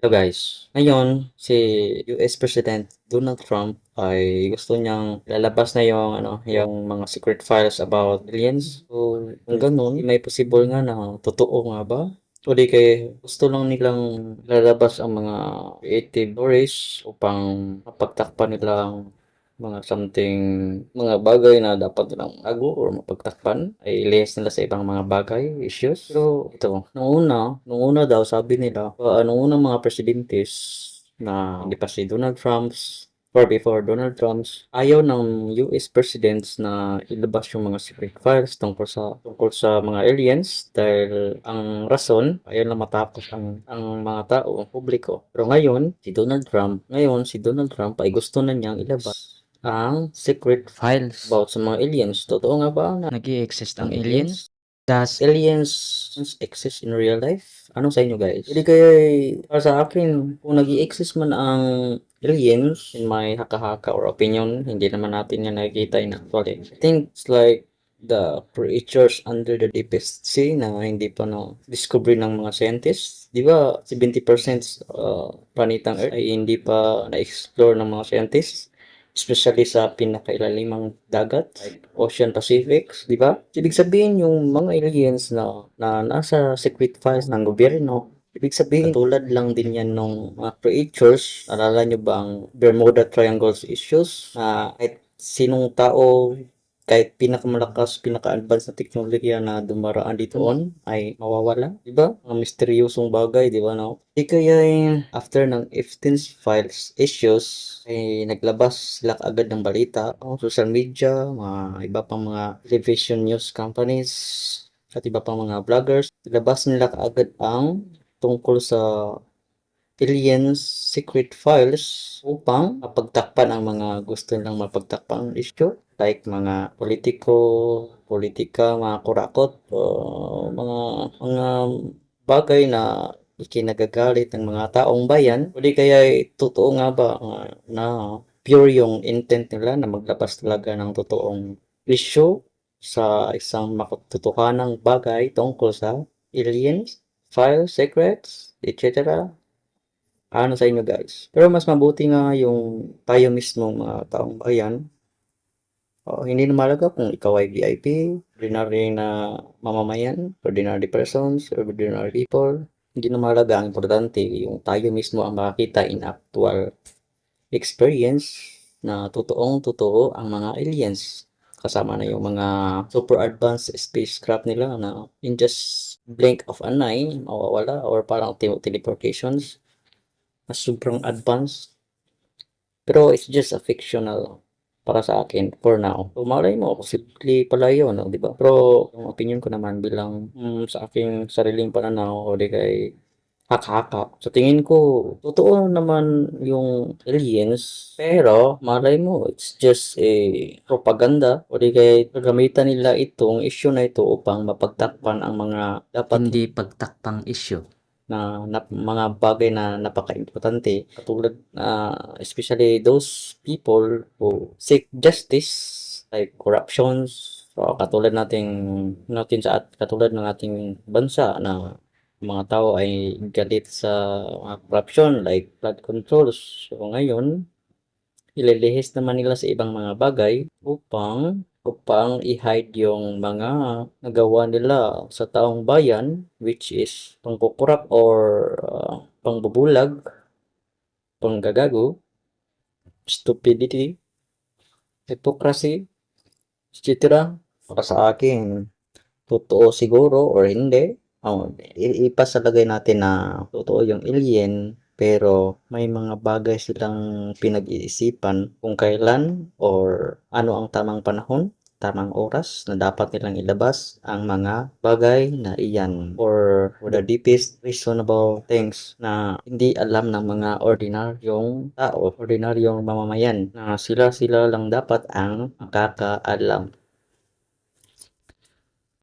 So guys, ngayon si US President Donald Trump ay gusto niyang lalabas na yung mga secret files about aliens. So, kung ganun, may possible nga na totoo nga ba? O di kay gusto lang nilang lalabas ang mga creative stories upang mapagtakpan nilang mga bagay na dapat nilang ago or mapagtakpan ay ilihis nila sa ibang mga bagay, issues. Pero ito, nung una daw sabi nila, nung unang mga presidentes na hindi pa si Donald Trump's or before Donald Trump's, ayaw ng US presidents na ilabas yung mga secret files tungkol sa mga aliens dahil ang rason ayaw na matapos ang mga tao, ang publiko. Pero ngayon si Donald Trump ay gusto na niyang ilabas ang secret files about sa mga aliens. Totoo nga ba na Nag-i-exist ang ang alien? Does aliens exist in real life? Ano sa inyo guys? Hindi kaya para sa akin, kung nag exist man ang aliens, in my haka-haka or opinion, hindi naman natin yan nakikita in actually. I think it's like the creatures under the deepest sea na hindi pa na-discover ng mga scientists. Di ba 70% planetang Earth ay hindi pa na-explore ng mga scientists? Especially sa pinakailalimang dagat, like Ocean Pacific, di ba? Ibig sabihin yung mga aliens na nasa secret files ng gobyerno, ibig sabihin tulad lang din yan ng mga creatures. Alala nyo ba ang Bermuda Triangles issues na kahit sinong tao kahit pinakamalakas, pinaka-advanced na teknolohiya na dumaraan dito ay mawawala, di ba? Mga misteryosong bagay, di ba, no? Di kaya after ng Epstein's files issues, ay naglabas sila agad ng balita, social media, mga iba pang mga television news companies, at iba pang mga vloggers, nilabas nila kaagad ang tungkol sa aliens secret files upang mapagtakpan ang mga gusto nilang mapagtakpang issue like mga politika, mga kurakot, mga bagay na ikinagagalit ng mga taong bayan. O di kaya totoo nga ba na pure yung intent nila na maglabas talaga ng totoong issue sa isang makatotohanang bagay tungkol sa aliens, files, secrets, etc. Ano sa inyo guys? Pero mas mabuti nga yung tayo mismo mga taong bayan. Hindi na mahalaga kung ikaw ay VIP, ordinary na mamamayan, ordinary persons, ordinary people. Hindi na mahalaga. Ang importante yung tayo mismo ang makakita in actual experience na totoong totoo ang mga aliens. Kasama na yung mga super advanced spacecraft nila na in just blink of an eye, mawawala or parang teleportations na sobrang advanced. Pero it's just a fictional para sa akin for now. So, malay mo, posible pala yun, no? Di ba? Pero, yung opinion ko naman bilang sa aking sariling pananaw o di kay haka-haka. Sa tingin ko, totoo naman yung aliens, pero malay mo, it's just a propaganda o di kay gagamitan nila itong issue na ito upang mapagtakpan ang mga dapat Hindi pagtakpang issue. na mga bagay na napaka-importante katulad especially those people who seek justice like corruptions, so katulad ng ating bansa na mga tao ay galit sa mga corruption like flood controls. So ngayon ililihis naman nila sa ibang mga bagay upang i-hide yung mga nagawa nila sa taong bayan, which is pangkukurap or pangbubulag, panggagago, stupidity, hypocrisy, etc. Para sa akin, totoo siguro or hindi. Ipasalagay natin na totoo yung alien, pero may mga bagay silang pinag-iisipan kung kailan or ano ang tamang panahon, tamang oras na dapat nilang ilabas ang mga bagay na iyan or the deepest reasonable things na hindi alam ng mga ordinaryong tao, ordinaryong mamamayan na sila lang dapat ang makakaalam.